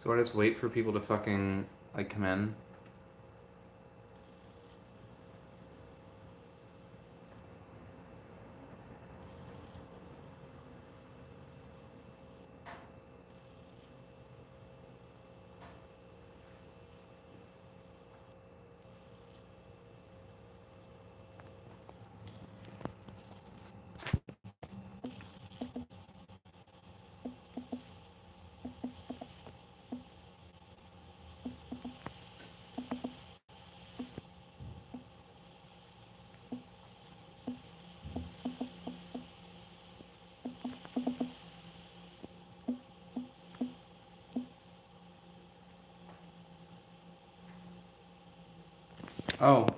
So I just wait for people to fucking, like, come in.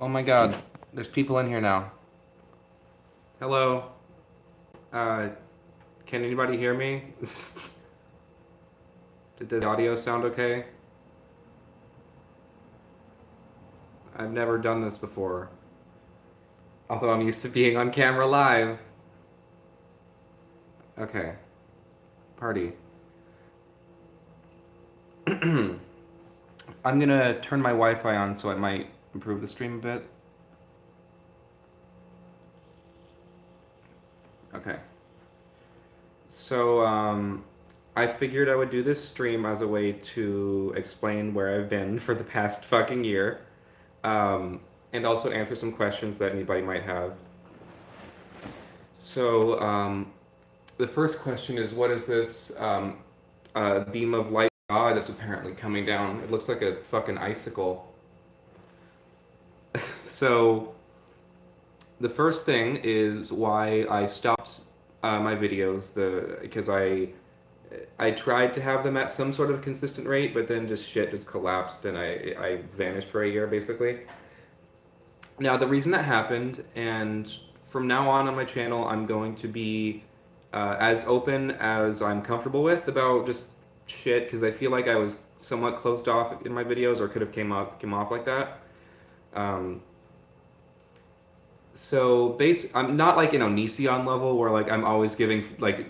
Oh my god. There's people in here now. Hello. Uh, can anybody hear me? Does the audio sound okay? I've never done this before. Although I'm used to being on camera live. Okay. Party. I'm gonna turn my Wi-Fi on so it might improve the stream a bit. Okay. So, I figured I would do this stream as a way to explain where I've been for the past fucking year, and also answer some questions that anybody might have. So, the first question is, what is this beam of light that's apparently coming down? It looks like a fucking icicle. So, the first thing is why I stopped my videos, because I tried to have them at some sort of consistent rate, but then just shit just collapsed and I vanished for a year basically. Now the reason that happened, and from now on my channel, I'm going to be as open as I'm comfortable with about just shit, because I feel like I was somewhat closed off in my videos, or could have came off like that. Um, I'm not like in Onision level where like I'm always giving like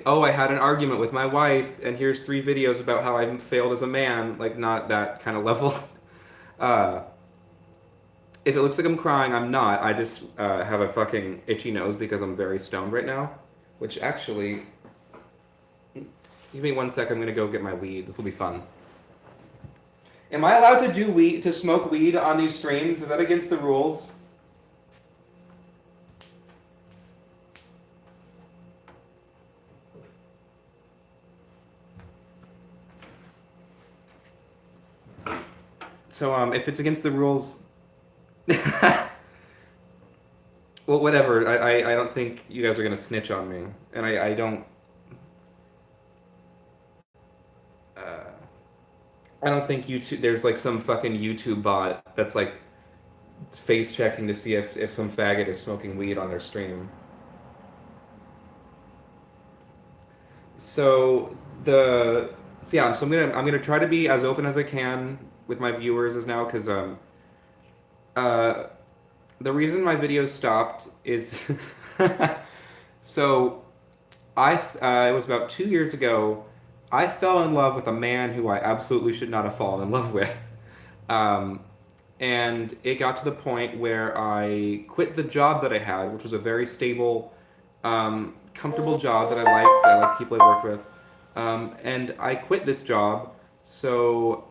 oh, I had an argument with my wife and here's 3 videos about how I failed as a man, like not that kind of level. uh if it looks like I'm crying, I'm not. I just have a fucking itchy nose because I'm very stoned right now, which actually, give me 1 sec, I'm gonna go get my weed. This will be fun. Am I allowed to do weed, to smoke weed on these streams? Is that against the rules? So if it's against the rules, well, whatever. I don't think you guys are gonna snitch on me, and I don't. Uh, I don't think YouTube. There's like some fucking YouTube bot that's like face checking to see if some faggot is smoking weed on their stream. So the so yeah. So I'm gonna try to be as open as I can with my viewers as now, because uh the reason my videos stopped is so it was about 2 years ago. I fell in love with a man who I absolutely should not have fallen in love with. Um, and it got to the point where I quit the job that I had, which was a very stable, comfortable job that I liked people I worked with. And I quit this job, so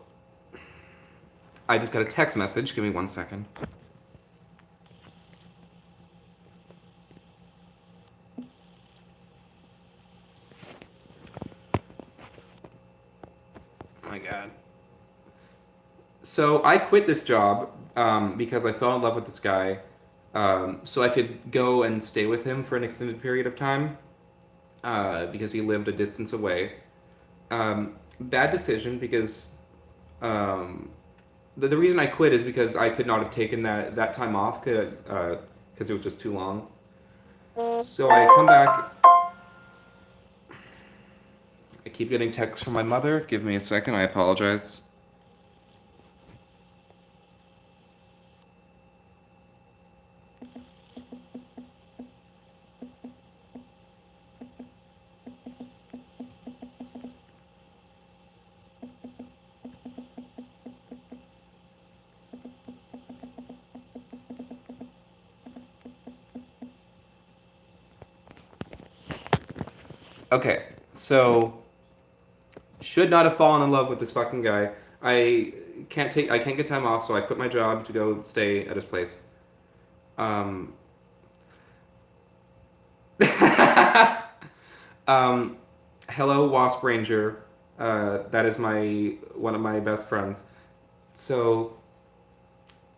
I just got a text message. Give me 1 second. Oh my god. So I quit this job because I fell in love with this guy, so I could go and stay with him for an extended period of time because he lived a distance away. Bad decision because um, the reason I quit is because I could not have taken that time off because it was just too long. So I come back. I keep getting texts from my mother. Give me a second. I apologize. Okay, so should not have fallen in love with this fucking guy. I I can't get time off, so I quit my job to go stay at his place. Um, um, hello, Wasp Ranger. That is my one of my best friends. So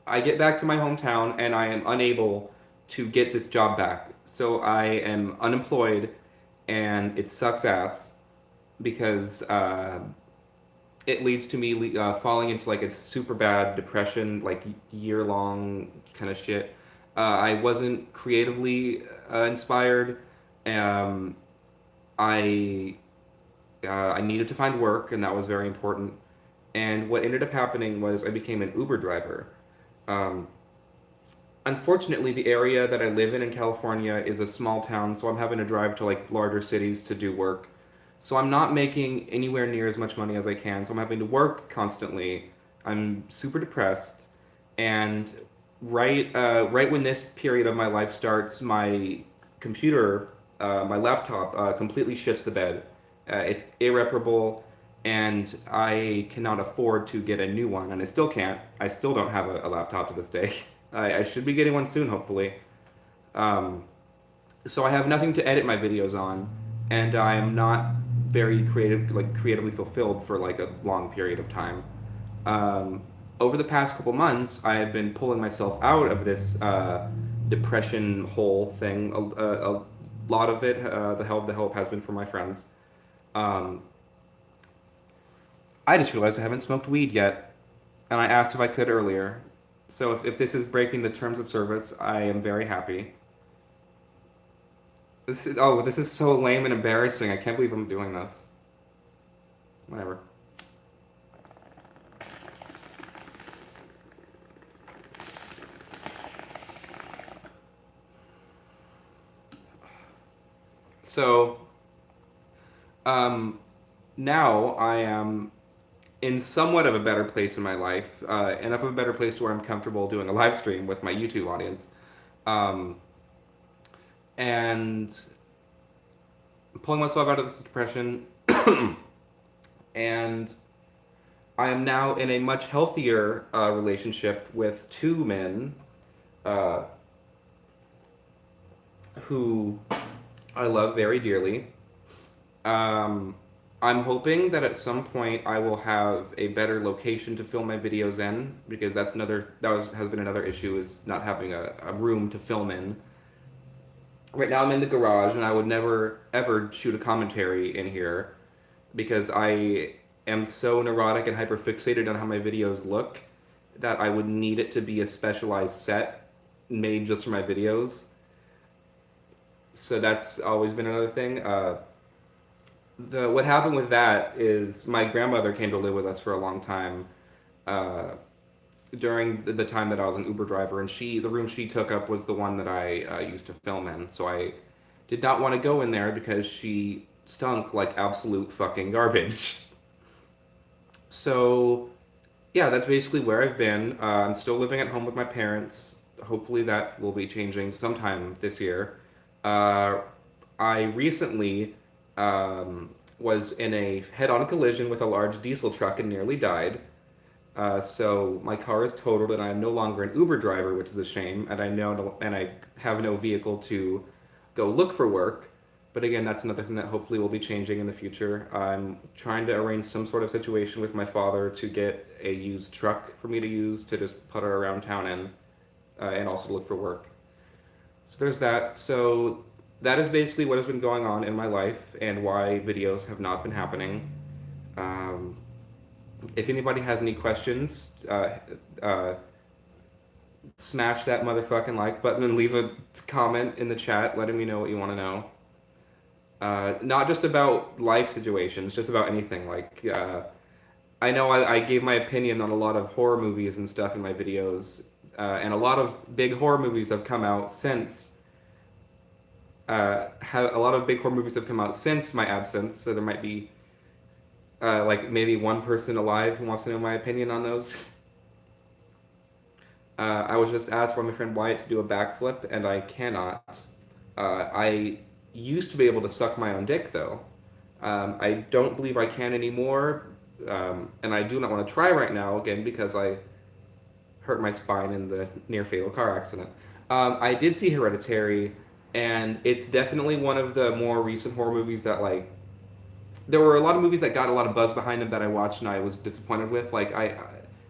I get back to my hometown and I am unable to get this job back. So I am unemployed and it sucks ass because it leads to me falling into like a super bad depression, like year long kind of shit. I wasn't creatively inspired. Um, I I needed to find work, and that was very important. And what ended up happening was I became an Uber driver. Um, Unfortunately, the area that I live in California is a small town, so I'm having to drive to like larger cities to do work. So I'm not making anywhere near as much money as I can, so I'm having to work constantly. I'm super depressed, and right when this period of my life starts, my computer, my laptop, completely shits the bed. It's irreparable, and I cannot afford to get a new one, and I still can't. I still don't have a laptop to this day. I should be getting one soon, hopefully. Um, so I have nothing to edit my videos on, and I am not very creatively fulfilled for like a long period of time. Um, Over the past couple months, I have been pulling myself out of this depression hole thing. A lot of it, the help has been from my friends. Um, I just realized I haven't smoked weed yet, and I asked if I could earlier. So if this is breaking the terms of service, I am very happy. This is so lame and embarrassing. I can't believe I'm doing this. Whatever. So, um, now I am in somewhat of a better place in my life, enough of a better place to where I'm comfortable doing a live stream with my YouTube audience. Um, and pulling myself out of this depression, and I am now in a much healthier relationship with two men uh, who I love very dearly. Um, I'm hoping that at some point I will have a better location to film my videos in because has been another issue is not having a room to film in. Right now I'm in the garage and I would never ever shoot a commentary in here because I am so neurotic and hyperfixated on how my videos look that I would need it to be a specialized set made just for my videos. So that's always been another thing. The what happened with that is my grandmother came to live with us for a long time uh, during the time that I was an Uber driver, and the room she took up was the one that I used to film in. So I did not want to go in there because she stunk like absolute fucking garbage. So yeah, that's basically where I've been. I'm still living at home with my parents. Hopefully that will be changing sometime this year. Uh, I recently was in a head-on collision with a large diesel truck and nearly died. So my car is totaled, and I'm no longer an Uber driver, which is a shame. And I have no vehicle to go look for work. But again, that's another thing that hopefully will be changing in the future. I'm trying to arrange some sort of situation with my father to get a used truck for me to use to just putter around town in, and also to look for work. So there's that. So that is basically what has been going on in my life and why videos have not been happening. Um, if anybody has any questions, uh, smash that motherfucking like button and leave a comment in the chat letting me know what you want to know. Not just about life situations, just about anything. I know I gave my opinion on a lot of horror movies and stuff in my videos, and a lot of big horror movies have come out since. A lot of big horror movies have come out since my absence, so there might be like maybe one person alive who wants to know my opinion on those. I was just asked by my friend Wyatt to do a backflip, and I cannot. I used to be able to suck my own dick though. I don't believe I can anymore, and I do not want to try right now again because I hurt my spine in the near fatal car accident. I did see Hereditary, and it's definitely one of the more recent horror movies that like. There were a lot of movies that got a lot of buzz behind them that I watched and I was disappointed with.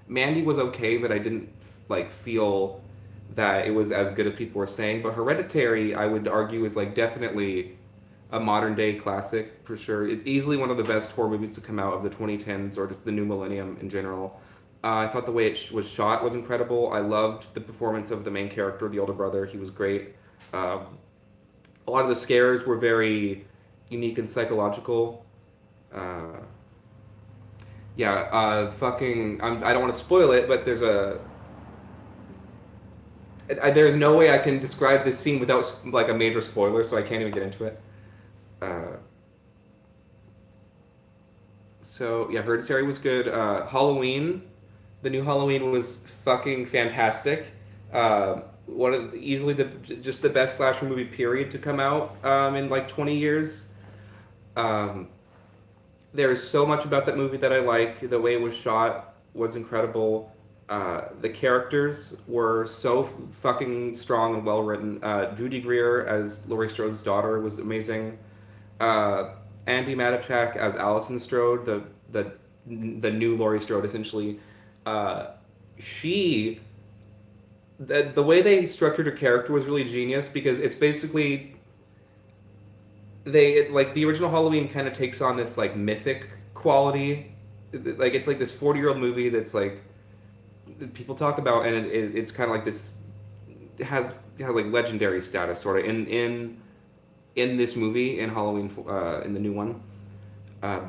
Mandy was okay, but I didn't like feel that it was as good as people were saying. But Hereditary, I would argue, is like definitely a modern day classic for sure. It's easily one of the best horror movies to come out of the 2010s or just the new millennium in general. I thought the way was shot was incredible. I loved the performance of the main character, the older brother. He was great. Um, a lot of the scares were very unique and psychological. Uh, yeah, I don't want to spoil it, but there's no way I can describe this scene without like a major spoiler, so I can't even get into it. Uh, so yeah, Hereditary was good. Halloween, the new Halloween was fucking fantastic. One of easily the just the best slasher movie period to come out in like 20 years. Um, there is so much about that movie that I like. The way it was shot was incredible. The characters were so fucking strong and well written. Judy Greer as Laurie Strode's daughter was amazing. Uh, Andy Matichak as Allison Strode, the new Laurie Strode, essentially. Uh, she the way they structured her character was really genius because it's basically like the original Halloween kind of takes on this like mythic quality. Like it's like this 40-year-old movie that's like people talk about, and it's kind of like this has like legendary status sort of in this movie in Halloween in the new one. Uh,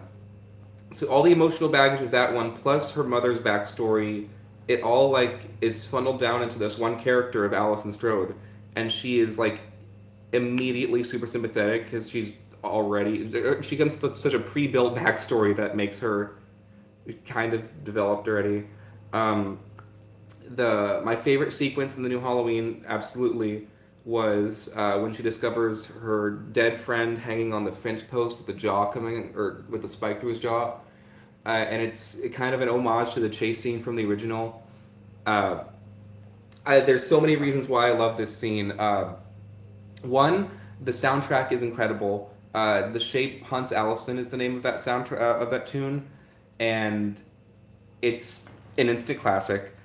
so all the emotional baggage of that one, plus her mother's backstory, it all like is funneled down into this one character of Allison Strode, and she is like immediately super sympathetic because she comes to such a pre-built backstory that makes her kind of developed already. Um, the My favorite sequence in the new Halloween absolutely was when she discovers her dead friend hanging on the fence post with the jaw coming or with the spike through his jaw, and it's kind of an homage to the chase scene from the original. Uh, there's so many reasons why I love this scene. One, the soundtrack is incredible. The Shape Hunts Allison is the name of that of that tune, and it's an instant classic.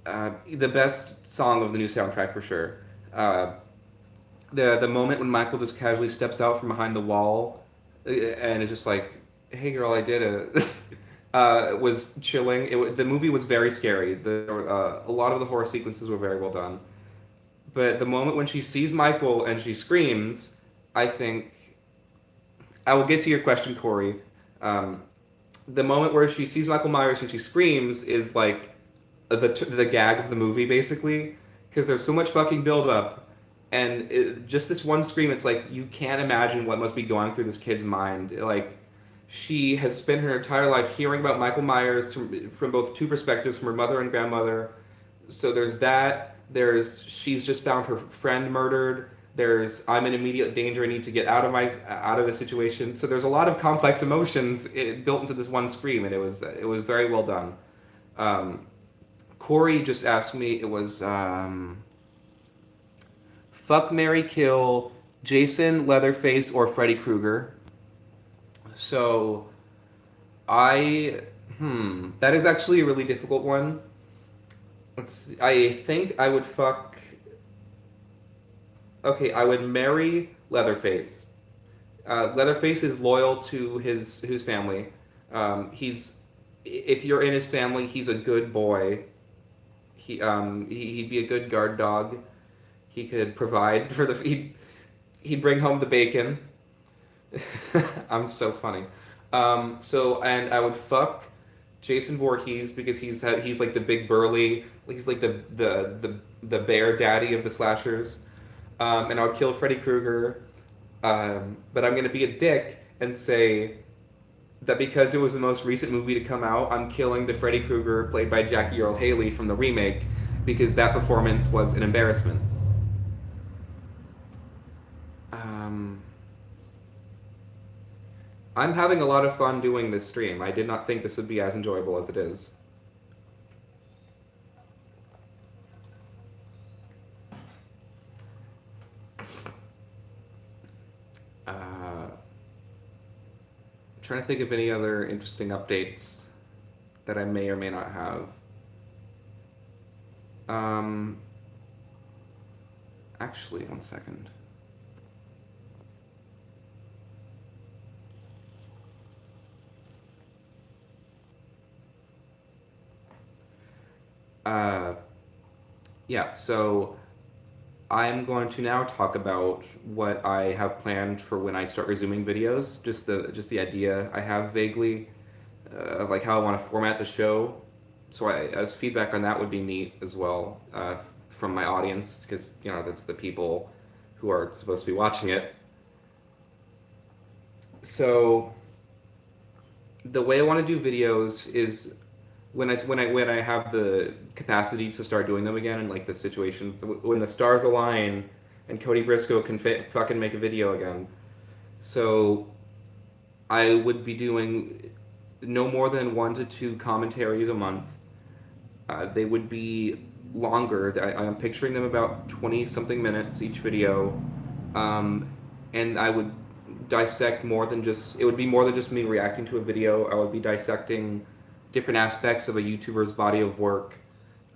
The best song of the new soundtrack for sure. Uh, the moment when Michael just casually steps out from behind the wall and is just like, "Hey girl, I did it," was chilling. The movie was very scary. A lot of the horror sequences were very well done. But the moment when she sees Michael and she screams, I think I will get to your question, Corey. Um, the moment where she sees Michael Myers and she screams is like the gag of the movie, basically, because there's so much fucking build up, and just this one scream, it's like you can't imagine what must be going through this kid's mind. Like she has spent her entire life hearing about Michael Myers from both two perspectives, from her mother and grandmother. So there's that. There's she's just found her friend murdered. There's I'm in immediate danger. I need to get out of the situation. So there's a lot of complex emotions built into this one scream, and it was very well done. Um, Corey just asked me. It was fuck Mary Kill, Jason, Leatherface, or Freddy Krueger. So I that is actually a really difficult one. I think I would fuck. Okay, I would marry Leatherface. Leatherface is loyal to his family. He's if you're in his family, he's a good boy. He'd be a good guard dog. He could provide for the he'd bring home the bacon. I'm so funny. And I would fuck Jason Voorhees because he's like the big burly, he's like the bear daddy of the slashers. And I would kill Freddy Krueger. But I'm gonna be a dick and say that because it was the most recent movie to come out, I'm killing the Freddy Krueger played by Jackie Earle Haley from the remake because that performance was an embarrassment. I'm having a lot of fun doing this stream. I did not think this would be as enjoyable as it is. Trying to think of any other interesting updates that I may or may not have. Um, Actually, one second. Uh, yeah, so I'm going to now talk about what I have planned for when I start resuming videos. Just the idea I have vaguely of like how I want to format the show. So as feedback on that would be neat as well from my audience because that's the people who are supposed to be watching it. So the way I want to do videos is when I have the capacity to start doing them again, and like the situations when the stars align and Cody Briscoe can fucking make a video again. So I would be doing no more than 1 to 2 commentaries a month. They would be longer. I'm picturing them about 20 something minutes each video, um, and I would dissect more than just. It would be more than just me reacting to a video. I would be dissecting different aspects of a YouTuber's body of work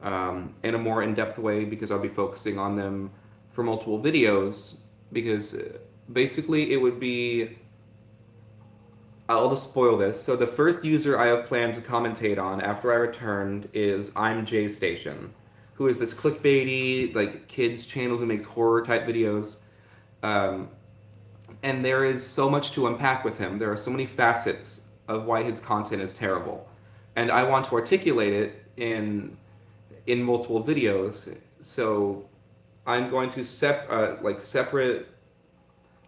in a more in-depth way because I'll be focusing on them for multiple videos. Because basically, it would be. I'll just spoil this. So the first user I have planned to commentate on after I returned is I'm Jay Station, who is this clickbaity like kids channel who makes horror type videos. Um, and there is so much to unpack with him. There are so many facets of why his content is terrible, and I want to articulate it in multiple videos. So I'm going to separate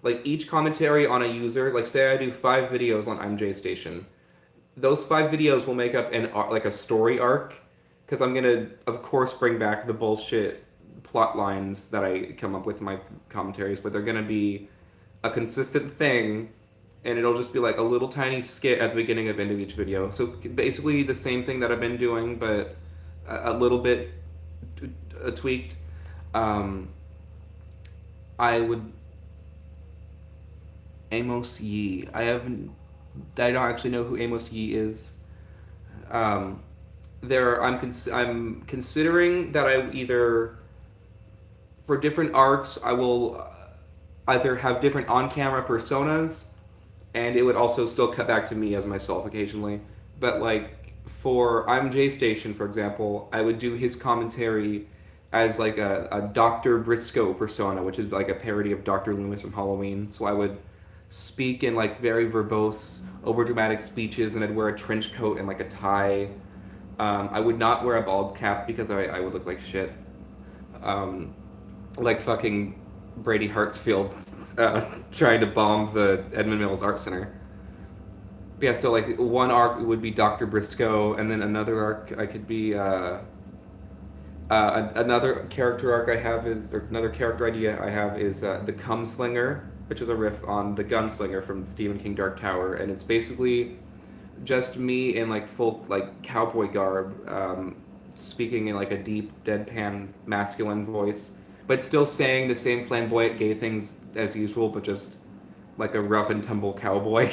like each commentary on a user. Like say I do 5 videos on MJ Station. Those 5 videos will make up like a story arc because I'm gonna of course bring back the bullshit plot lines that I come up with in my commentaries, but they're gonna be a consistent thing, and it'll just be like a little tiny skit at the beginning of end of each video. So basically the same thing that I've been doing, but a little bit tweaked. Um, I would Amos Yee. I don't actually know who Amos Yee is. Um, I'm considering that I either for different arcs I will either have different on-camera personas, and it would also still cut back to me as myself occasionally. But like for I'm Jay Station, for example, I would do his commentary as like a Dr. Briscoe persona, which is like a parody of Dr. Loomis from Halloween. So I would speak in like very verbose, overdramatic speeches, and I'd wear a trench coat and like a tie. I would not wear a bald cap because I would look like shit. Um, like fucking Brady Hartsfield trying to bomb the Edmund Mills Art Center. But yeah, so like one arc would be Dr. Briscoe, and then another arc I could be another character arc I have is, or another character idea I have is the Cumslinger, which is a riff on the Gunslinger from Stephen King Dark Tower, and it's basically just me in like full like cowboy garb, speaking in like a deep deadpan masculine voice, but still saying the same flamboyant gay things as usual, but just like a rough and tumble cowboy.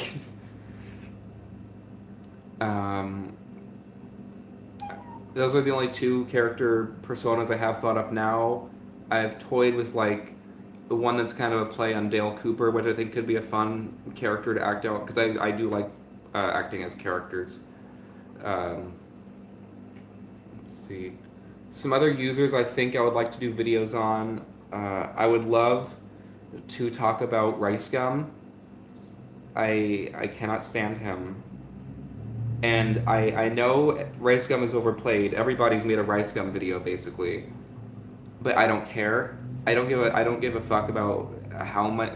um, those are the only 2 character personas I have thought up now. I've toyed with like the one that's kind of a play on Dale Cooper, which I think could be a fun character to act out because I do like acting as characters. Um, let's see. Some other users I think I would like to do videos on. I would love to talk about Rice Gum. I cannot stand him. And I know Rice Gum is overplayed. Everybody's made a Rice Gum video basically. But I don't care. I don't give a fuck about how much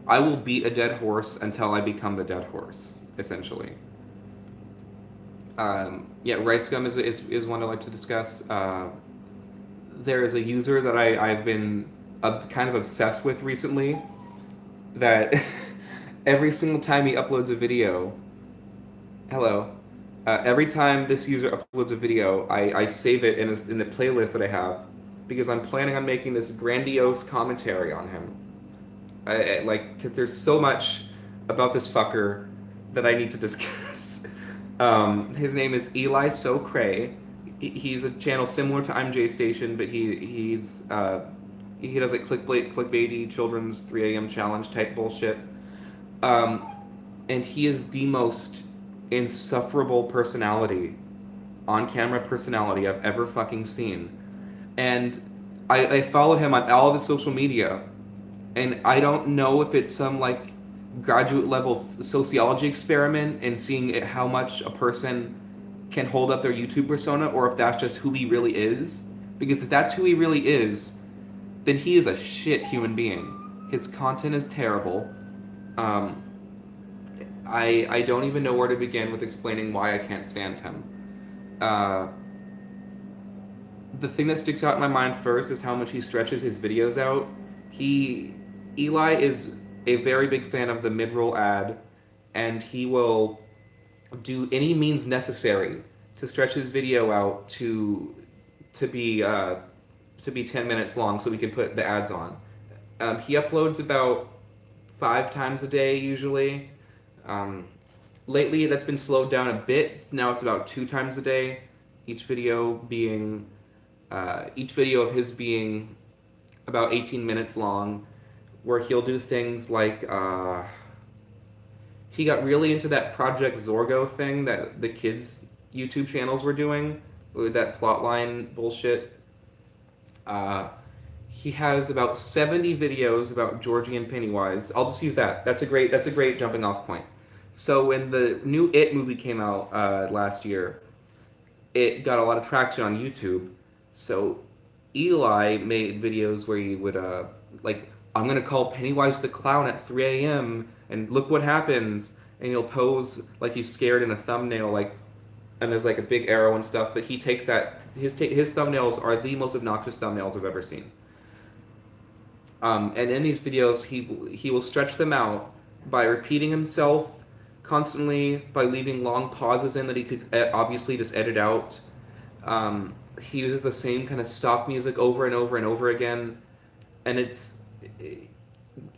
I will beat a dead horse until I become the dead horse, essentially. Yeah, Rice Gum is one I'd like to discuss. There is a user that I've been kind of obsessed with recently that every single time he uploads a video, hello. Every time this user uploads a video, I save it in the playlist that I have because I'm planning on making this grandiose commentary on him. Like, because there's so much about this fucker that I need to discuss. His name is Eli So Cray. He's a channel similar to I'm J Station, but he does like clickbaity children's 3 a.m. challenge type bullshit. Um, and he is the most insufferable personality, on camera personality I've ever fucking seen. And I follow him on all of his social media, and I don't know if it's some like graduate level sociology experiment and seeing how much a person can hold up their YouTube persona, or if that's just who he really is. Because if that's who he really is, then he is a shit human being. His content is terrible. Um, I don't even know where to begin with explaining why I can't stand him. Uh, the thing that sticks out in my mind first is how much he stretches his videos out. He Eli is a very big fan of the mid-roll ad, and he will do any means necessary to stretch his video out to be uh, to be 10 minutes long so we can put the ads on. He uploads about 5 times a day usually. Um, Lately, that's been slowed down a bit. Now it's about 2 times a day. Each video being, each video of his being about 18 minutes long, where he'll do things like, he got really into that Project Zorgo thing that the kids' YouTube channels were doing with that plotline bullshit. Uh, he has about 70 videos about Georgie and Pennywise. I'll just use that. That's a great jumping off point. So when the new It movie came out last year, it got a lot of traction on YouTube. So Eli made videos where he would like, I'm gonna call Pennywise the clown at 3 a.m. and look what happens. And he'll pose like he's scared in a thumbnail, like, and there's like a big arrow and stuff. But he takes that his thumbnails are the most obnoxious thumbnails I've ever seen. And in these videos, he will stretch them out by repeating himself constantly, by leaving long pauses in that he could obviously just edit out. He uses the same kind of stock music over and over and over again, and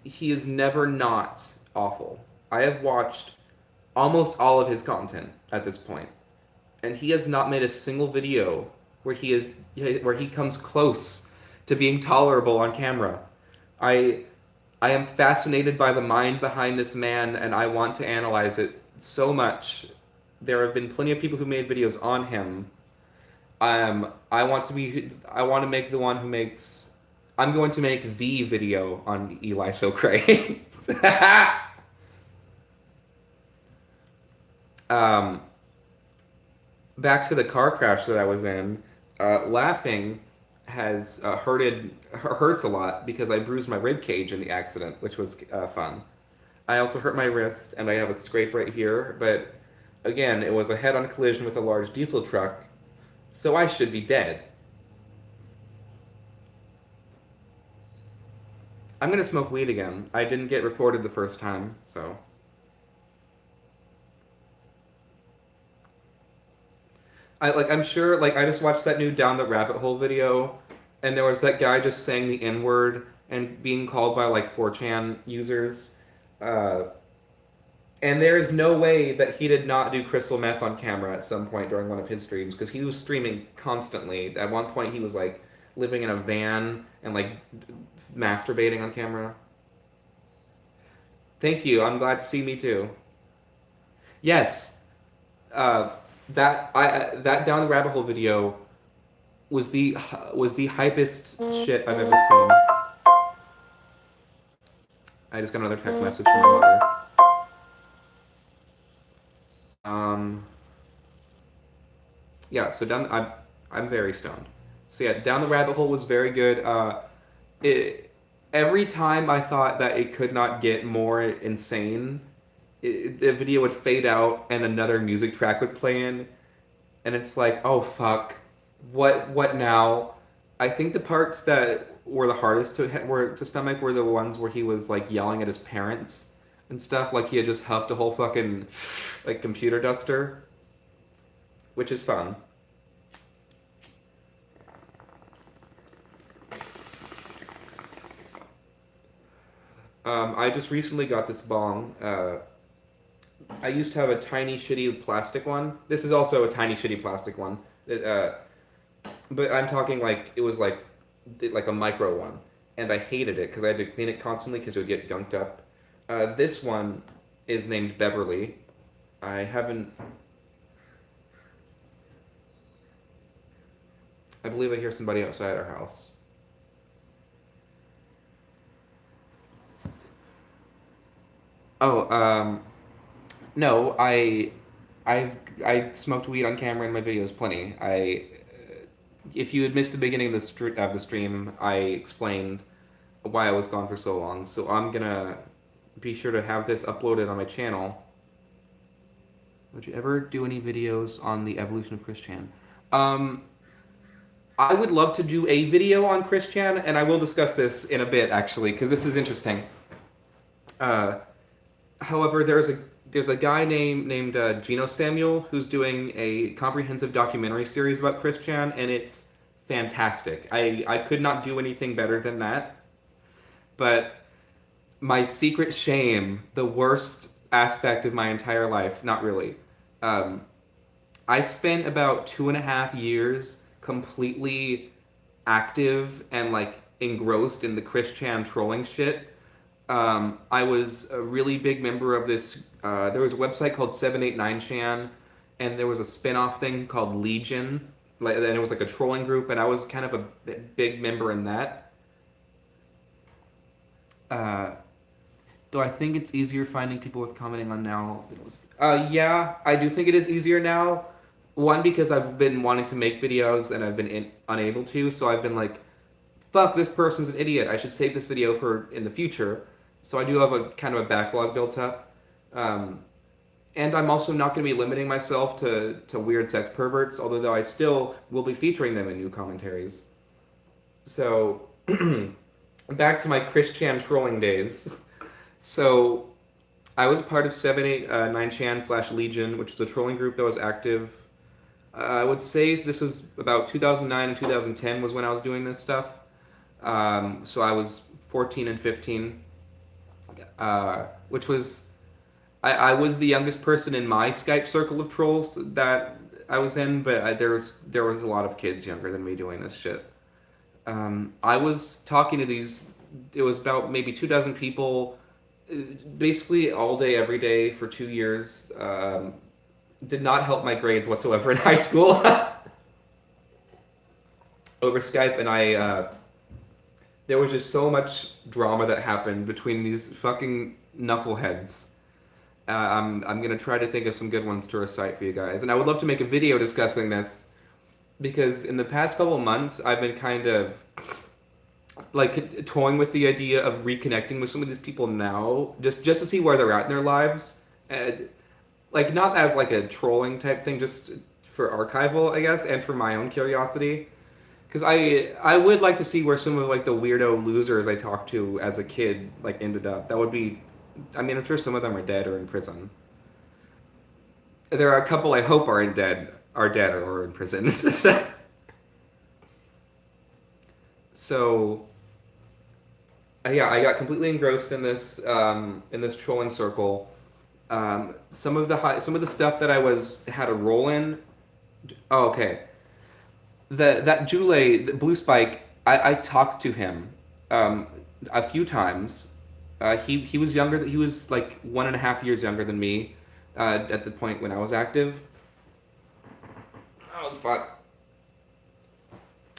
he is never not awful. I have watched almost all of his content at this point, and he has not made a single video where he comes close to being tolerable on camera. I I am fascinated by the mind behind this man, and I want to analyze it so much. There have been plenty of people who made videos on him. I want to make the one who makes. I'm going to make the video on Eli So Cray. um, Back to the car crash that I was in. Laughing has hurts a lot because I bruised my rib cage in the accident, which was fun. I also hurt my wrist, and I have a scrape right here. But again, it was a head-on collision with a large diesel truck, so I should be dead. I'm gonna smoke weed again. I didn't get reported the first time, so. I'm sure, I just watched that new Down the Rabbit Hole video, and there was that guy just saying the N-word and being called by, 4chan users. Uh, and there is no way that he did not do crystal meth on camera at some point during one of his streams, because he was streaming constantly. At one point, he was, living in a van and, masturbating on camera. Thank you. I'm glad to see me, too. Yes. That Down the Rabbit Hole video was the hypest shit I've ever seen. I just got another text message from my mother. Yeah, so I'm very stoned. So yeah, Down the Rabbit Hole was very good. Every time I thought that it could not get more insane, the video would fade out and another music track would play in, and it's like, oh fuck, what now? I think the parts that were the hardest to stomach were the ones where he was yelling at his parents. and stuff. Like he had just huffed a whole fucking like computer duster, which is fun. I just recently got this bong. I used to have a tiny shitty plastic one. This is also a tiny shitty plastic one. It, but I'm talking like it was like a micro one, and I hated it because I had to clean it constantly because it would get gunked up. This one is named Beverly. I haven't. I believe I hear somebody outside our house. Oh, no, I've I smoked weed on camera in my videos plenty. If you had missed the beginning of of the stream, I explained why I was gone for so long. So I'm gonna be sure to have this uploaded on my channel. Would you ever do any videos on the evolution of Chris Chan? Um, I would love to do a video on Chris Chan, and I will discuss this in a bit actually, because this is interesting. Uh, However, there's a guy named Gino Samuel who's doing a comprehensive documentary series about Chris Chan, and it's fantastic. I could not do anything better than that. But my secret shame, the worst aspect of my entire life, not really. Um, I spent about 2.5 years completely active and like engrossed in the Chris Chan trolling shit. I was a really big member of this. There was a website called 789chan, and there was a spin-off thing called Legion, like, and it was like a trolling group, and I was kind of a big member in that. Uh, though I think it's easier finding people with commenting on now than it was. Yeah, I do think it is easier now. One, because I've been wanting to make videos and I've been unable to, so I've been like, fuck, this person's an idiot. I should save this video for in the future. So I do have a kind of a backlog built up. Um, and I'm also not going to be limiting myself to weird sex perverts, although I still will be featuring them in new commentaries. So, back to my Chris Chan trolling days. So, I was part of 789chan slash Legion, which is a trolling group that was active. I would say this was about 2009 and 2010 was when I was doing this stuff. So I was 14 and 15, which was I was the youngest person in my Skype circle of trolls that I was in, but there was a lot of kids younger than me doing this shit. I was talking to these. It was about maybe 2 dozen people, basically all day, every day for 2 years. Did not help my grades whatsoever in high school over Skype, and there was just so much drama that happened between these fucking knuckleheads. I'm gonna try to think of some good ones to recite for you guys, and I would love to make a video discussing this because in the past couple of months I've been kind of like toying with the idea of reconnecting with some of these people now, just to see where they're at in their lives, and like not as like a trolling type thing, just for archival, I guess, and for my own curiosity. Because I would like to see where some of like the weirdo losers I talked to as a kid like ended up. That would be, I mean, I'm sure some of them are dead or in prison. There are a couple I hope are dead or in prison. So yeah, I got completely engrossed in this trolling circle. Some of the stuff that I had a role in. Oh, okay. That Jule, the Blue Spike, I talked to him um, a few times. He was younger. He was like 1.5 years younger than me at the point when I was active. Oh fuck!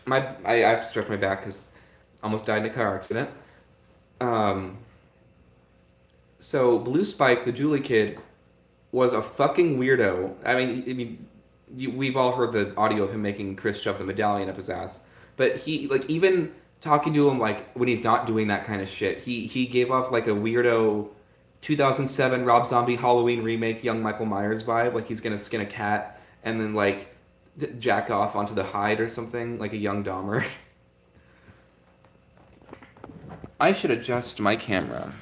I have to stretch my back because I almost died in a car accident. Um, so Blue Spike, the Julie kid, was a fucking weirdo. We've all heard the audio of him making Chris shove the medallion up his ass, but he like even talking to him like when he's not doing that kind of shit, he gave off like a weirdo 2007 Rob Zombie Halloween remake young Michael Myers vibe, like he's gonna skin a cat and then like jack off onto the hide or something, like a young Dahmer. I should adjust my camera.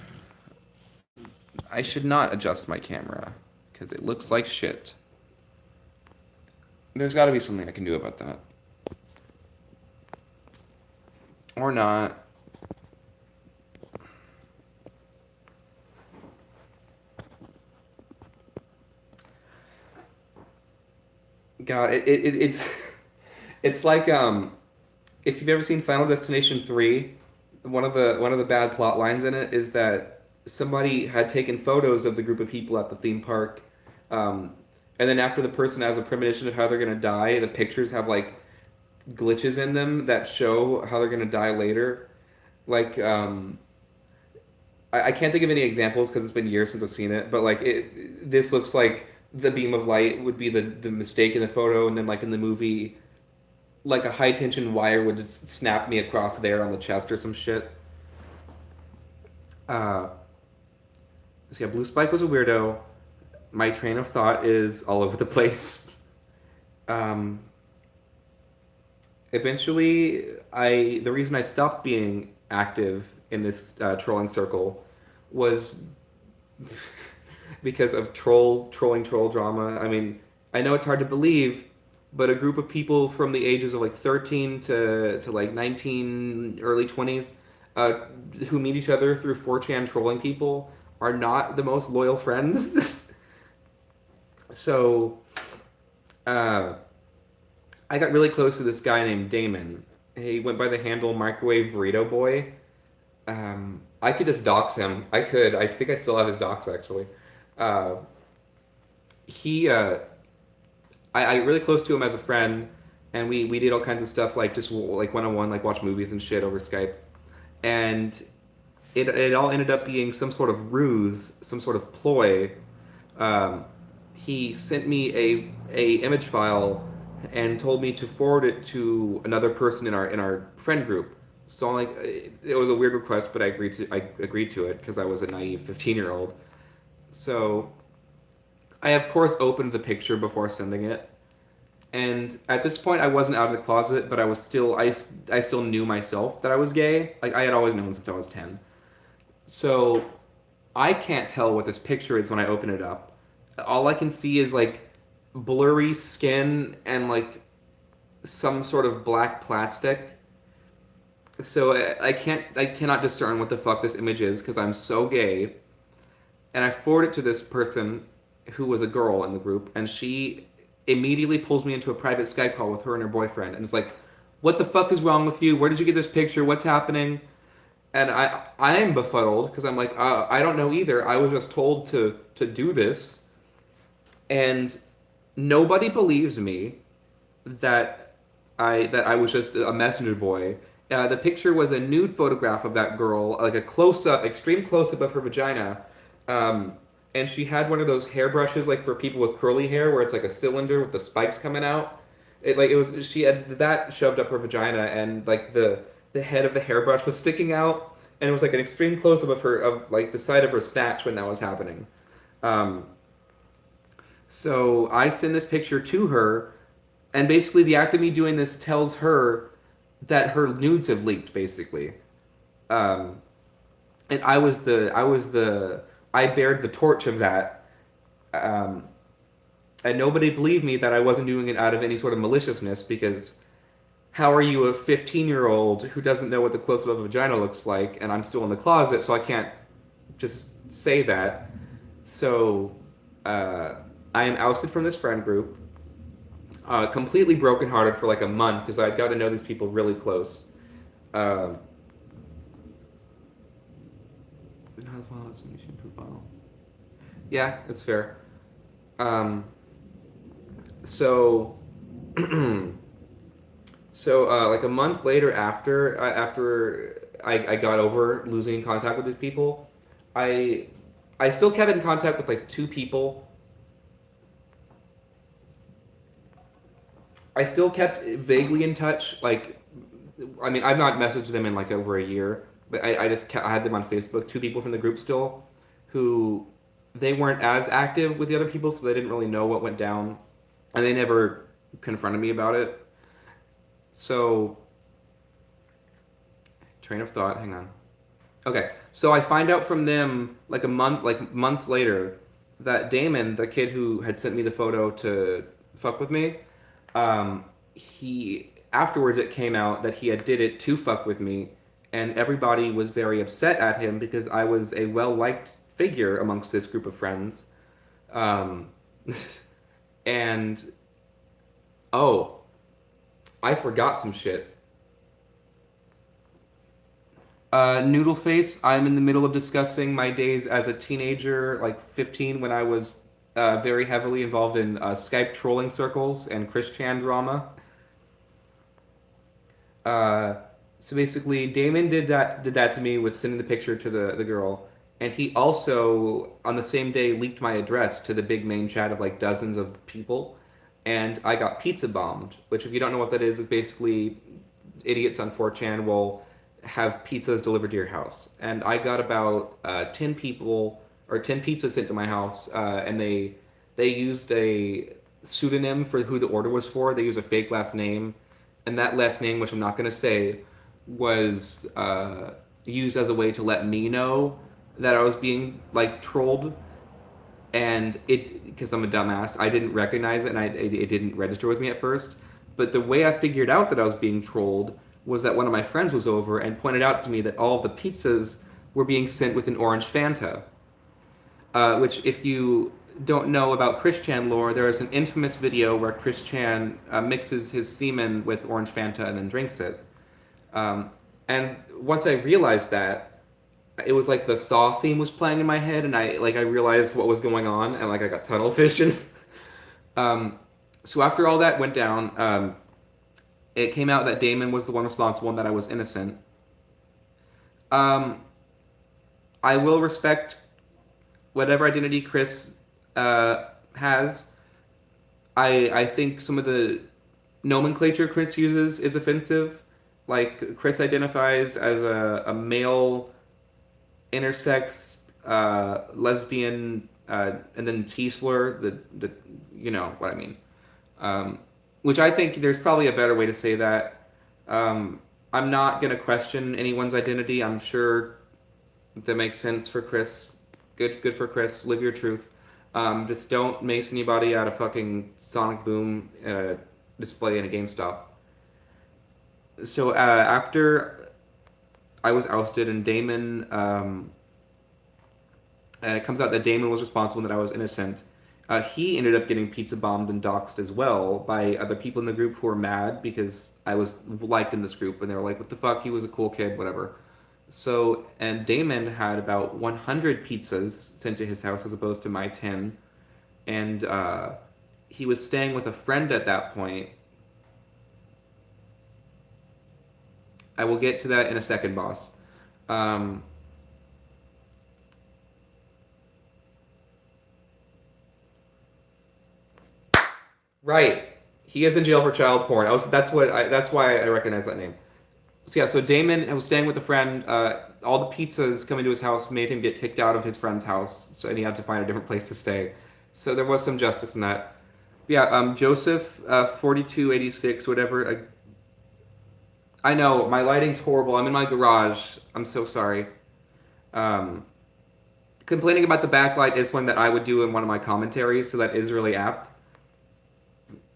I should not adjust my camera because it looks like shit. There's got to be something I can do about that. Or not. God, it's it's like if you've ever seen Final Destination 3, one of the bad plot lines in it is that somebody had taken photos of the group of people at the theme park, um, and then after the person has a premonition of how they're gonna die, the pictures have like glitches in them that show how they're gonna die later. Like I can't think of any examples because it's been years since I've seen it, but like this looks like the beam of light would be the mistake in the photo, and then like in the movie, like a high tension wire would just snap me across there on the chest or some shit. Uh, so yeah, Blue Spike was a weirdo. My train of thought is all over the place. Um, eventually, the reason I stopped being active in this trolling circle was because of trolling troll drama. I mean, I know it's hard to believe, but a group of people from the ages of like 13 to like 19, early 20s, uh, who meet each other through 4chan trolling people are not the most loyal friends. So, uh, I got really close to this guy named Damon. He went by the handle Microwave Burrito Boy. I could just dox him. I could. I think I still have his dox actually. Uh, he I really close to him as a friend, and we did all kinds of stuff like just like one on one, like watch movies and shit over Skype, and it all ended up being some sort of ruse, some sort of ploy. Um, he sent me a image file and told me to forward it to another person in our friend group. So I'm like, it was a weird request, but I agreed to it because I was a naive 15-year-old. So I of course opened the picture before sending it, and at this point I wasn't out of the closet, but I still knew myself that I was gay. Like I had always known since I was 10. So I can't tell what this picture is when I open it up. All I can see is like blurry skin and like some sort of black plastic. So I cannot discern what the fuck this image is because I'm so gay. And I forward it to this person who was a girl in the group, and she immediately pulls me into a private Skype call with her and her boyfriend, and it's like, "What the fuck is wrong with you? Where did you get this picture? What's happening?" And I am befuddled because I'm like, I don't know either. I was just told to do this, and nobody believes me that I was just a messenger boy. The picture was a nude photograph of that girl, like a close up, extreme close up of her vagina, um, and she had one of those hairbrushes like for people with curly hair, where it's like a cylinder with the spikes coming out. It was she had that shoved up her vagina, and like the head of the hairbrush was sticking out, and it was like an extreme close up of her of like the side of her snatch when that was happening. Um, so I send this picture to her, and basically the act of me doing this tells her that her nudes have leaked, basically. Um, and I bared the torch of that. Um, and nobody believed me that I wasn't doing it out of any sort of maliciousness because how are you a 15-year-old who doesn't know what the close up of a vagina looks like, and I'm still in the closet, so I can't just say that. So uh, I am ousted from this friend group, completely brokenhearted for like a month because I'd got to know these people really close. Um, not as well as Mission Profile. Yeah, it's fair. Um, so, like a month later, after I got over losing contact with these people, I I still kept in contact with like two people. I still kept vaguely in touch. Like, I mean, I've not messaged them in like over a year, but I had them on Facebook. Two people from the group still, who they weren't as active with the other people, so they didn't really know what went down, and they never confronted me about it. So, train of thought. Hang on. Okay, so I find out from them like months later, that Damon, the kid who had sent me the photo to fuck with me, he afterwards it came out that he had did it to fuck with me, and everybody was very upset at him because I was a well liked figure amongst this group of friends, um, and oh, I forgot some shit. Noodle Face, I'm in the middle of discussing my days as a teenager, like 15, when I was very heavily involved in Skype trolling circles and Chris Chan drama. Uh, so basically, Damon did that to me with sending the picture to the girl, and he also on the same day leaked my address to the big main chat of like dozens of people, and I got pizza bombed. Which, if you don't know what that is basically idiots on 4chan will have pizzas delivered to your house, and I got about 10 people or 10 pizzas sent to my house, and they used a pseudonym for who the order was for. They used a fake last name, and that last name, which I'm not going to say, was used as a way to let me know that I was being like trolled, and it because I'm a dumbass, I didn't recognize it, and it didn't register with me at first. But the way I figured out that I was being trolled was that one of my friends was over and pointed out to me that all of the pizzas were being sent with an orange Fanta. Which, if you don't know about Chris Chan lore, there is an infamous video where Chris Chan mixes his semen with orange Fanta and then drinks it. Um, and once I realized that, it was like the Saw theme was playing in my head, and I realized what was going on, and like I got tunnel vision. um, so after all that went down, it came out that Damon was the one responsible and that I was innocent. Um, I will respect whatever identity Chris has. I think some of the nomenclature Chris uses is offensive. Like Chris identifies as a male intersex lesbian, and then T slur, the you know what I mean. Um, which I think there's probably a better way to say that. I'm not gonna question anyone's identity. I'm sure that makes sense for Chris. Good for Chris. Live your truth. Just don't mace anybody out of fucking Sonic Boom display in a GameStop. So after I was ousted and Damon, and it comes out that Damon was responsible and that I was innocent. He ended up getting pizza bombed and doxxed as well by other people in the group who were mad because I was liked in this group, and they were like, "What the fuck? He was a cool kid, whatever." So, and Damon had about 100 pizzas sent to his house as opposed to my 10, and he was staying with a friend at that point. I will get to that in a second, boss. Um, right, he is in jail for child porn. That's why I recognize that name. So yeah, so Damon was staying with a friend. All the pizzas coming to his house made him get kicked out of his friend's house, so and he had to find a different place to stay. So there was some justice in that. Yeah, Joseph, 4286, whatever. I know my lighting's horrible. I'm in my garage. I'm so sorry. Um, Complaining about the backlight is something that I would do in one of my commentaries, so that is really apt.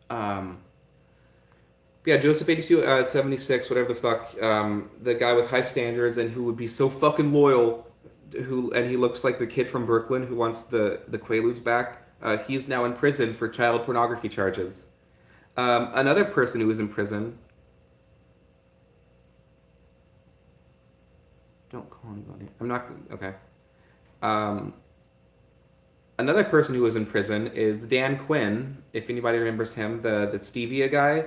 Um, Yeah, Joseph 82 76, whatever the fuck. The guy with high standards and who would be so fucking loyal, and he looks like the kid from Brooklyn who wants the Quaaludes back. He's now in prison for child pornography charges. Another person who is in prison. Don't call anybody. I'm not okay. Um, Another person who was in prison is Dan Quinn. If anybody remembers him, the Stevia guy.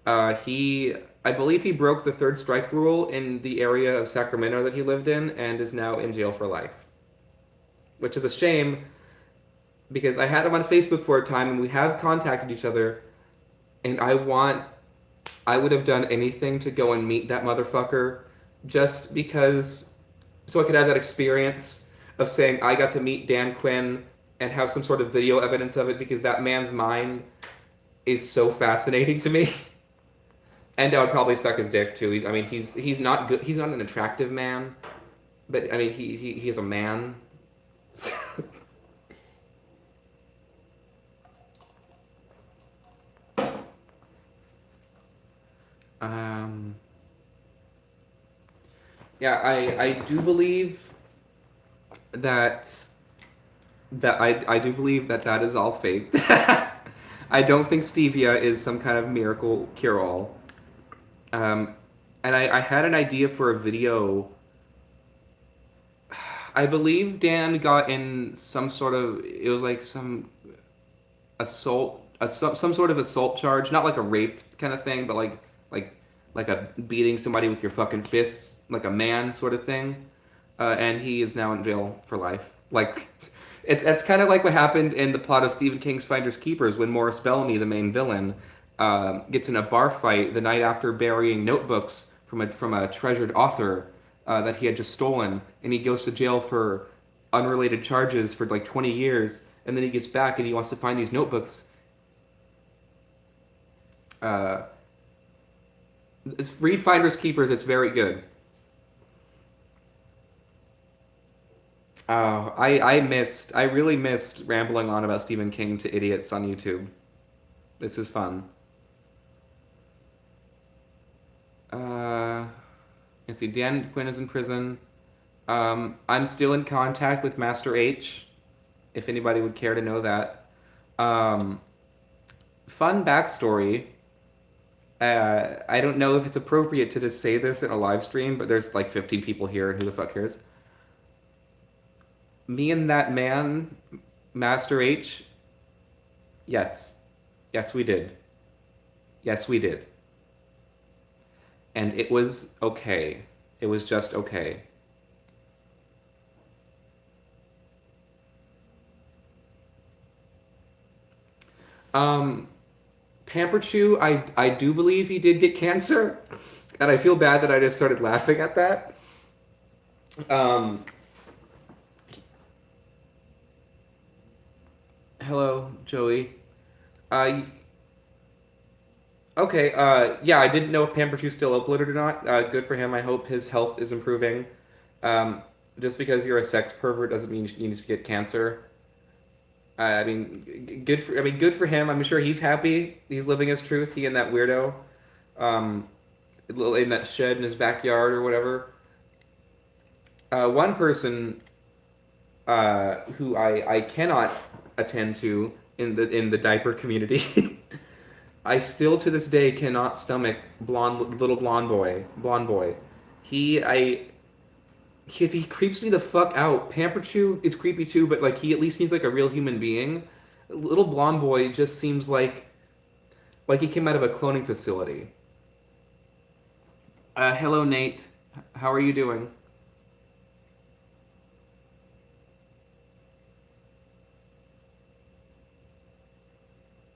I believe he broke the third strike rule in the area of Sacramento that he lived in and is now in jail for life. Which is a shame because I had him on Facebook for a time and we have contacted each other, and I would have done anything to go and meet that motherfucker just because, so I could have that experience of saying I got to meet Dan Quinn and have some sort of video evidence of it, because that man's mind is so fascinating to me. And I would probably suck his dick too. I mean, he's not good. He's not an attractive man, But I mean, he is a man. um, yeah, I do believe that I do believe that that is all fake. I don't think stevia is some kind of miracle cure-all. Um, and I had an idea for a video. I believe Dan got in some sort of, it was like some assault, some sort of assault charge, not like a rape kind of thing, but like like a beating somebody with your fucking fists, like a man sort of thing. And he is now in jail for life. Like, it's kind of like what happened in the plot of Stephen King's Finders Keepers when Morris Bellamy, the main villain, gets in a bar fight the night after burying notebooks from a treasured author that he had just stolen, and he goes to jail for unrelated charges for like 20 years, and then he gets back and he wants to find these notebooks. Uh, Read Finders Keepers; it's very good. Oh, I really missed rambling on about Stephen King to idiots on YouTube. This is fun. Uh, let's see, Dan Quinn is in prison. I'm still in contact with Master H, if anybody would care to know that. Um, Fun backstory. I don't know if it's appropriate to just say this in a live stream, but there's like 15 people here, and who the fuck cares? Me and that man, Master H, yes. Yes, we did. Yes, we did. And it was okay. It was just okay. Um, Pamper Chew, I do believe he did get cancer, and I feel bad that I just started laughing at that. Um, Hello, Joey. Uh, okay, yeah, I didn't know if Pamper Chew's still uploaded or not. Good for him. I hope his health is improving. Um, just because you're a sex pervert doesn't mean you need to get cancer. I mean, good for him. I'm sure he's happy. He's living his truth. He and that weirdo, um, in that shed in his backyard or whatever. One person who I cannot attend to in the diaper community. I still to this day cannot stomach little blonde boy. He I he creeps me the fuck out. Pamper Chew is creepy too, but like he at least seems like a real human being. Little blonde boy just seems like he came out of a cloning facility. Hello Nate, how are you doing?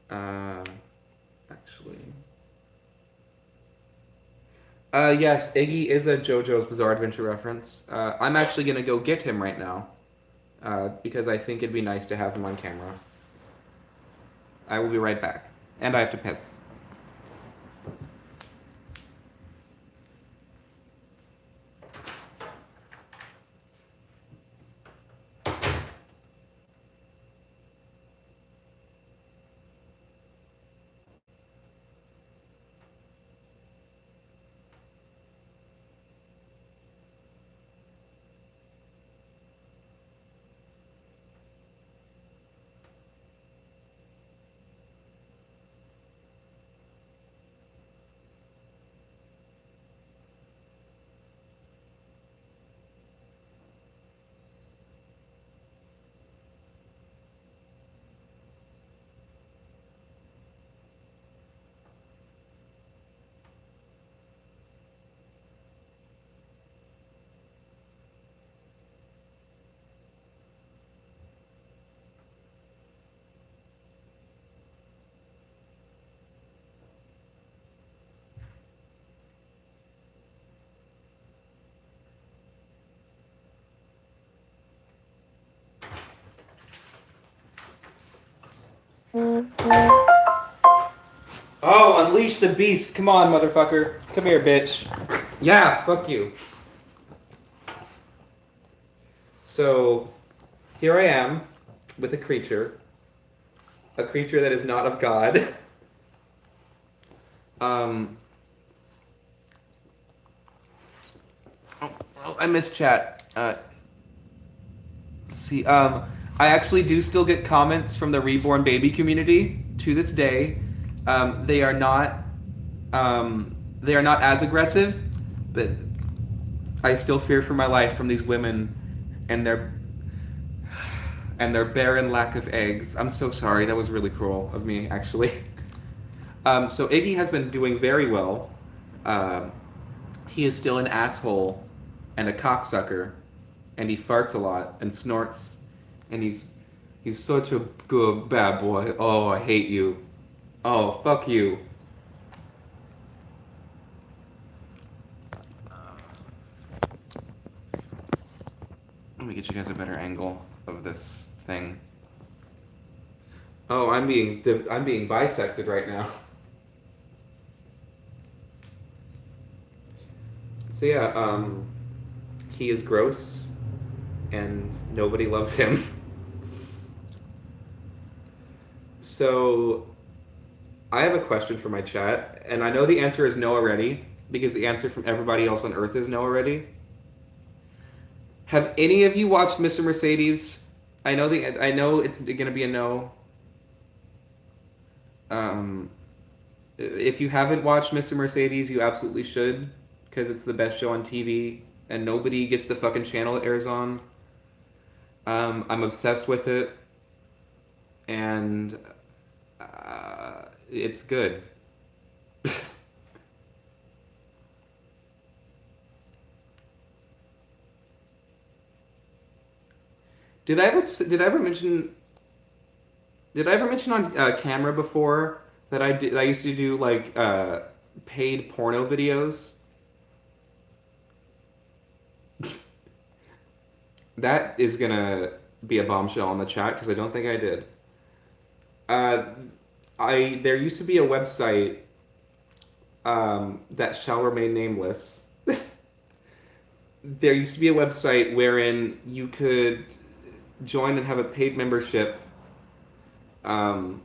Uh, Actually. Yes, Iggy is a JoJo's Bizarre Adventure reference. I'm actually gonna go get him right now, because I think it'd be nice to have him on camera. I will be right back. And I have to piss. Oh, unleash the beast. Come on, motherfucker. Come here, bitch. Yeah, fuck you. So here I am with a creature that is not of God. Um, I missed chat. See, I actually do still get comments from the reborn baby community to this day. They are not, they are not as aggressive, but I still fear for my life from these women and their barren lack of eggs. I'm so sorry. That was really cruel of me, actually. So Iggy has been doing very well. Um, he is still an asshole and a cocksucker, and he farts a lot and snorts, and he's such a good bad boy. Oh, I hate you. Oh, fuck you. Let me get you guys a better angle of this thing. Oh, I'm being bisected right now. So yeah, he is gross, and nobody loves him. So I have a question for my chat, and I know the answer is no already, because the answer from everybody else on Earth is no already. Have any of you watched Mr. Mercedes? I know it's gonna be a no. Um, if you haven't watched Mr. Mercedes, you absolutely should, because it's the best show on TV, and nobody gets the fucking channel it airs on. I'm obsessed with it, and it's good. Did I ever mention on camera before that I used to do like paid porno videos? That is gonna be a bombshell on the chat because I don't think I did. Uh, I there used to be a website that shall remain nameless. There used to be a website wherein you could join and have a paid membership. Um,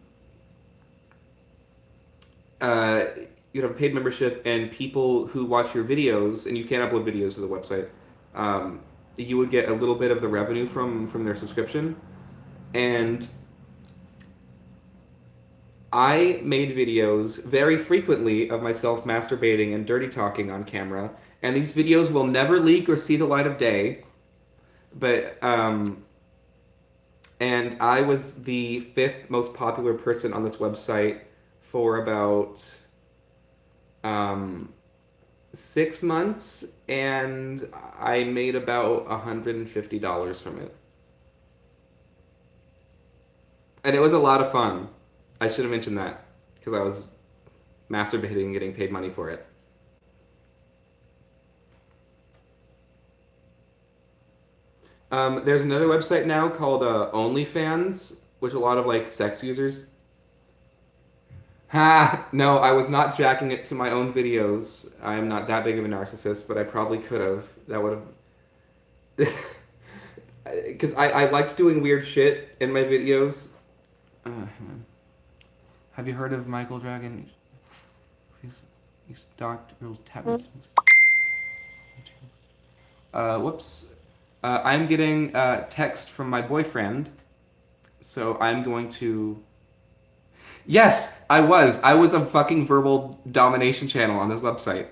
uh, you'd have a paid membership, and people who watch your videos, and you can't upload videos to the website. Um, you would get a little bit of the revenue from their subscription, and I made videos very frequently of myself masturbating and dirty talking on camera, and these videos will never leak or see the light of day. But and I was the fifth most popular person on this website for about um, 6 months, and I made about $150 from it. And it was a lot of fun. I should have mentioned that because I was masturbating and getting paid money for it. There's another website now called OnlyFans, which a lot of like sex users. Ha! No, I was not jacking it to my own videos. I am not that big of a narcissist, but I probably could have. That would have. Because I liked doing weird shit in my videos. Hang on. Have you heard of Michael Dragon? He stalked girls' tap messages. Whoops. I'm getting text from my boyfriend, so I'm going to. Yes, I was. I was a fucking verbal domination channel on this website,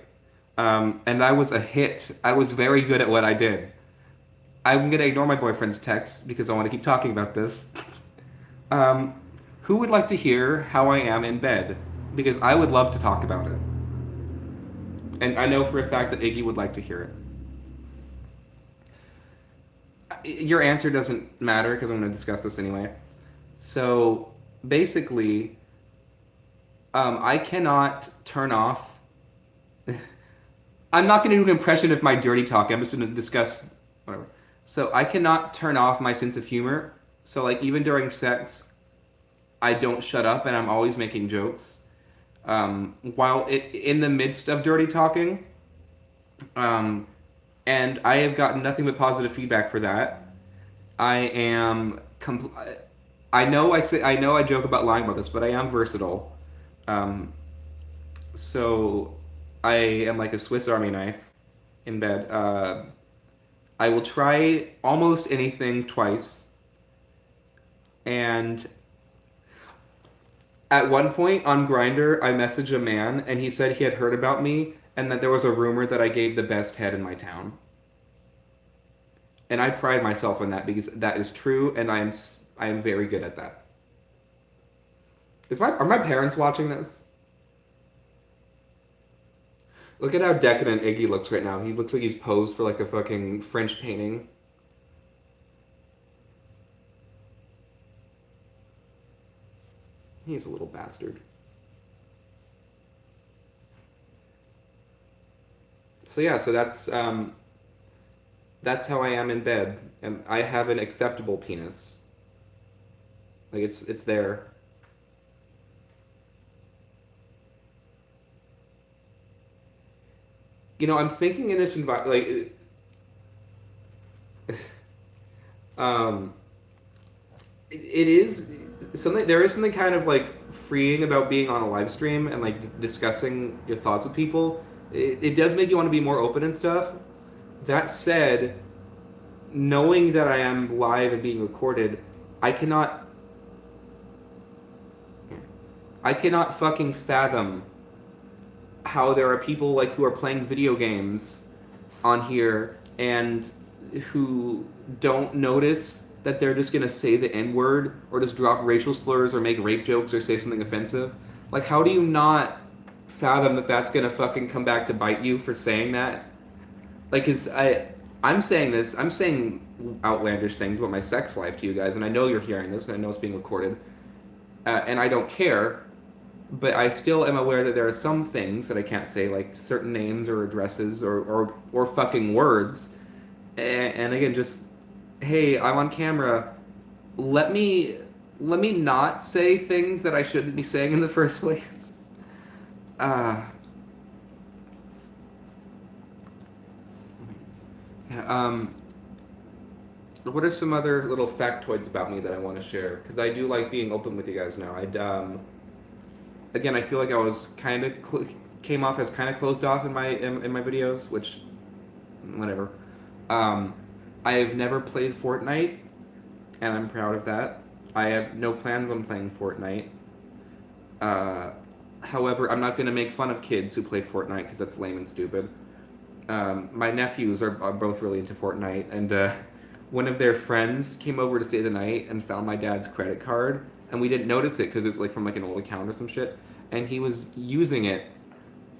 and I was a hit. I was very good at what I did. I'm gonna ignore my boyfriend's text because I want to keep talking about this. Um, who would like to hear how I am in bed? Because I would love to talk about it, and I know for a fact that Iggy would like to hear it. Your answer doesn't matter because I'm going to discuss this anyway. So basically, I cannot turn off. I'm not going to do an impression of my dirty talk. I'm just going to discuss whatever. So I cannot turn off my sense of humor. So like even during sex, I don't shut up and I'm always making jokes. In the midst of dirty talking, and I have gotten nothing but positive feedback for that. I am. I know I joke about lying about this, but I am versatile. Um, so I am like a Swiss Army knife in bed. I will try almost anything twice, and at one point on Grindr, I messaged a man, and he said he had heard about me, and that there was a rumor that I gave the best head in my town. And I pride myself on that because that is true, and I am very good at that. Are my parents watching this? Look at how decadent Iggy looks right now. He looks like he's posed for like a fucking French painting. He's a little bastard. So yeah, so that's how I am in bed, and I have an acceptable penis. Like it's there. I'm thinking in this environment, like, um, it is something. There is something kind of like freeing about being on a live stream and like discussing your thoughts with people. It does make you want to be more open and stuff. That said, knowing that I am live and being recorded, I cannot, I cannot fucking fathom how there are people like who are playing video games on here and who don't notice that they're just gonna say the N word or just drop racial slurs or make rape jokes or say something offensive. Like, how do you not fathom that that's gonna fucking come back to bite you for saying that? Like, I'm saying this, I'm saying outlandish things about my sex life to you guys, and I know you're hearing this, and I know it's being recorded, and I don't care, but I still am aware that there are some things that I can't say, like certain names or addresses or fucking words. And again, just hey, I'm on camera. Let me let me not say things that I shouldn't be saying in the first place. Uh, yeah, what are some other little factoids about me that I want to share? Because I do like being open with you guys now. Again, I feel like I was kind of came off as kind of closed off in my videos, which whatever. Um, I have never played Fortnite, and I'm proud of that. I have no plans on playing Fortnite. Uh, However, I'm not going to make fun of kids who play Fortnite because that's lame and stupid. My nephews are both really into Fortnite, and one of their friends came over to stay the night and found my dad's credit card, and we didn't notice it because it was like from like an old account or some shit, and he was using it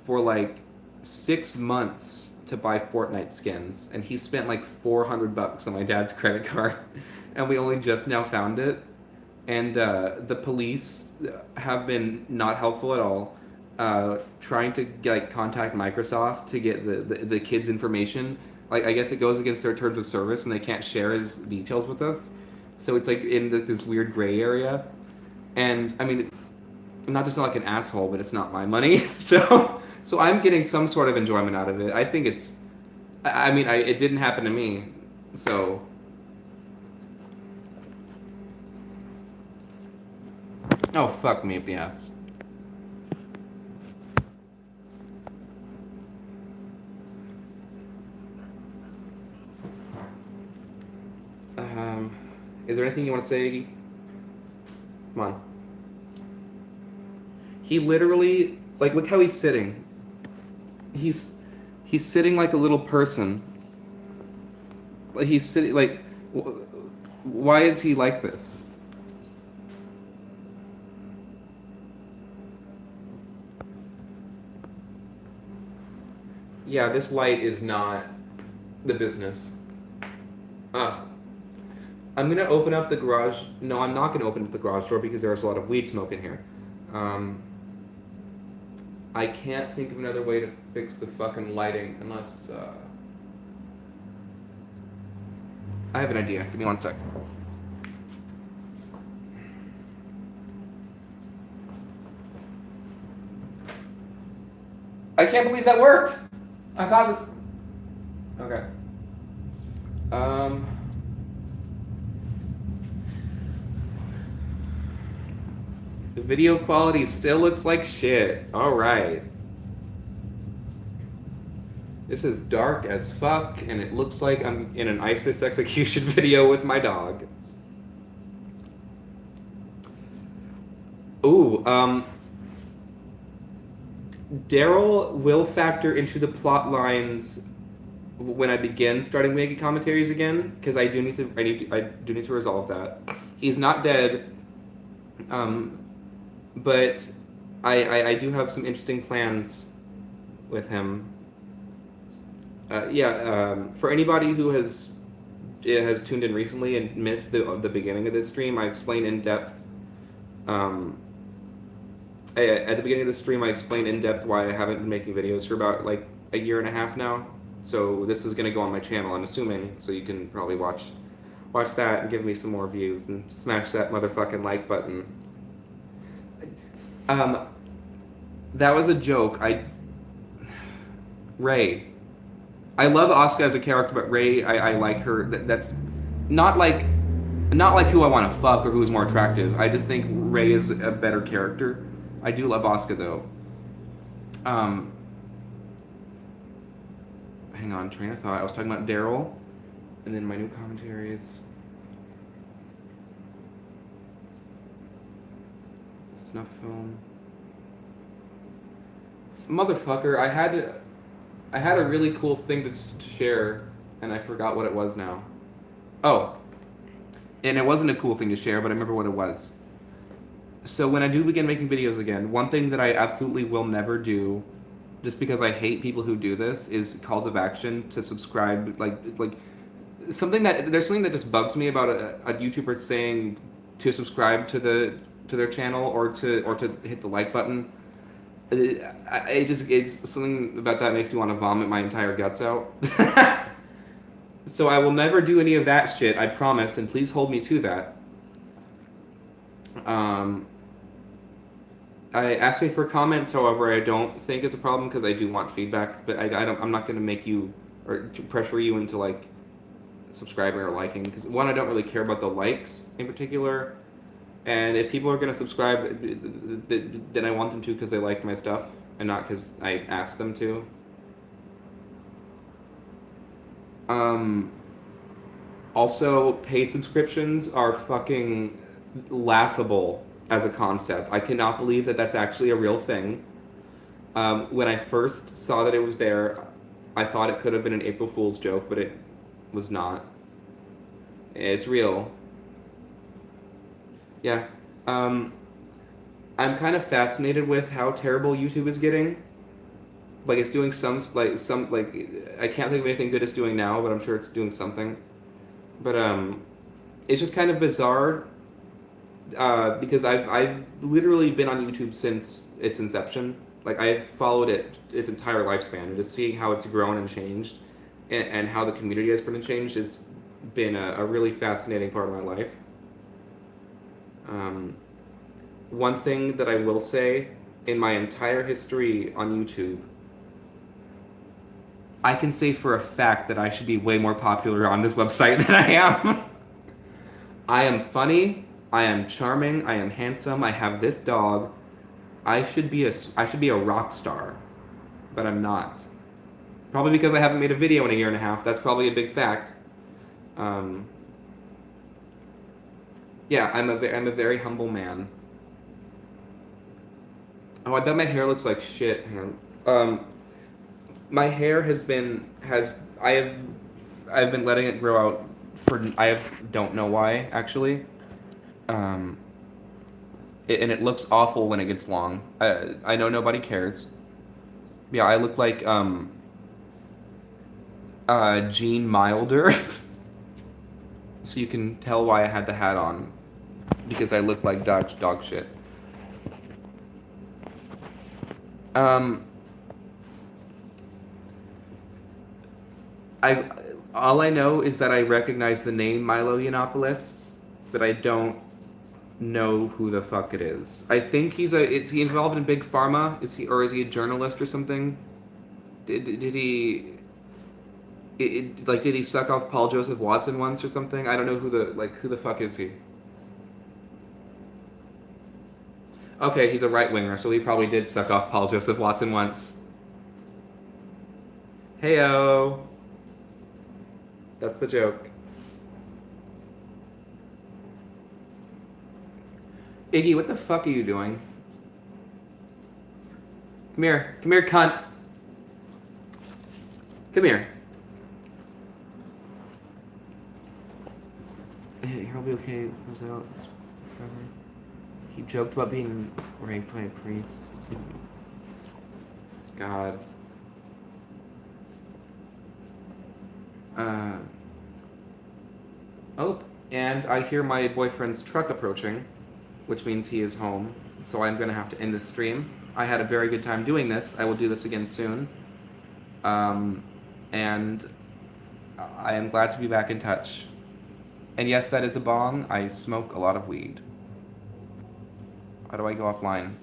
for like 6 months to buy Fortnite skins, and he spent like $400 on my dad's credit card, and we only just now found it, and the police have been not helpful at all. Trying to like contact Microsoft to get the kid's information. Like I guess it goes against their terms of service, and they can't share his details with us. So it's like in this weird gray area. And I mean, not just like an asshole, but it's not my money. So I'm getting some sort of enjoyment out of it. I think it's. I mean, it didn't happen to me, so. Oh fuck me up the ass. Um, is there anything you want to say, Iggy? Come on. He literally, like, look how he's sitting. He's he's sitting like a little person. Like he's sitting like, why is he like this? Yeah, this light is not the business. Ugh. I'm gonna open up the garage. No, I'm not gonna open up the garage door because there's a lot of weed smoke in here. Um, I can't think of another way to fix the fucking lighting unless. I have an idea. Give me one sec. I can't believe that worked. I thought this. Okay. Um. The video quality still looks like shit. Alright. This is dark as fuck, and it looks like I'm in an ISIS execution video with my dog. Ooh, Daryl will factor into the plot lines when I begin starting making commentaries again, because I do need to resolve that. He's not dead, but I do have some interesting plans with him. For anybody who has tuned in recently and missed the beginning of this stream, I explained in depth. At the beginning of the stream, I explained in depth why I haven't been making videos for about like a year and a half now. So this is gonna go on my channel, I'm assuming. So you can probably watch that and give me some more views and smash that motherfucking like button. That was a joke. Ray. I love Asuka as a character, but Ray, I like her. That's not like who I want to fuck or who's more attractive. I just think Ray is a better character. I do love Asuka though. Hang on, train of thought. I was talking about Daryl, and then my new commentaries. Snuff film. Motherfucker, I had a really cool thing to share, and I forgot what it was now. Oh, and it wasn't a cool thing to share, but I remember what it was. So when I do begin making videos again, one thing that I absolutely will never do, just because I hate people who do this, is calls of action to subscribe. Like there's something that just bugs me about a YouTuber saying to subscribe to their channel or to hit the like button. It's something about that makes me want to vomit my entire guts out. So I will never do any of that shit, I promise, and please hold me to that. I asking for comments, however, I don't think it's a problem because I do want feedback, but I'm not going to make you or to pressure you into like subscribing or liking, because one, I don't really care about the likes in particular, and if people are going to subscribe, then I want them to because they like my stuff and not because I asked them to. Also, paid subscriptions are fucking laughable as a concept. I cannot believe that that's actually a real thing. When I first saw that it was there, I thought it could have been an April Fool's joke, but it was not. It's real. Yeah. I'm kind of fascinated with how terrible YouTube is getting. Like it's doing some I can't think of anything good it's doing now, but I'm sure it's doing something. But it's just kind of bizarre because I've literally been on YouTube since its inception. Like I've followed its entire lifespan, and just seeing how it's grown and changed, and how the community has grown and changed has been a really fascinating part of my life. One thing that I will say, in my entire history on YouTube, I can say for a fact that I should be way more popular on this website than I am. I am funny, I am charming, I am handsome, I have this dog. I should be a rock star, but I'm not. Probably because I haven't made a video in a year and a half. That's probably a big fact. Yeah, I'm a very humble man. Oh, I bet my hair looks like shit. Hang on. My hair I've been letting it grow out don't know why actually. And it looks awful when it gets long. I know nobody cares. Yeah, I look like Gene Wilder. So you can tell why I had the hat on, because I look like dog shit. All I know is that I recognize the name Milo Yiannopoulos, but I don't know who the fuck it is. I think is he involved in Big Pharma? Is he a journalist or something? Did he did he suck off Paul Joseph Watson once or something? I don't know who the fuck is he? Okay, he's a right winger, so he probably did suck off Paul Joseph Watson once. Heyo. That's the joke. Iggy, what the fuck are you doing? Come here. Come here, cunt. Come here. He'll be okay. Goes out. He joked about being raped by a priest. God. Oh, and I hear my boyfriend's truck approaching, which means he is home. So I'm gonna have to end this stream. I had a very good time doing this. I will do this again soon. And I am glad to be back in touch. And yes, that is a bong. I smoke a lot of weed. How do I go offline?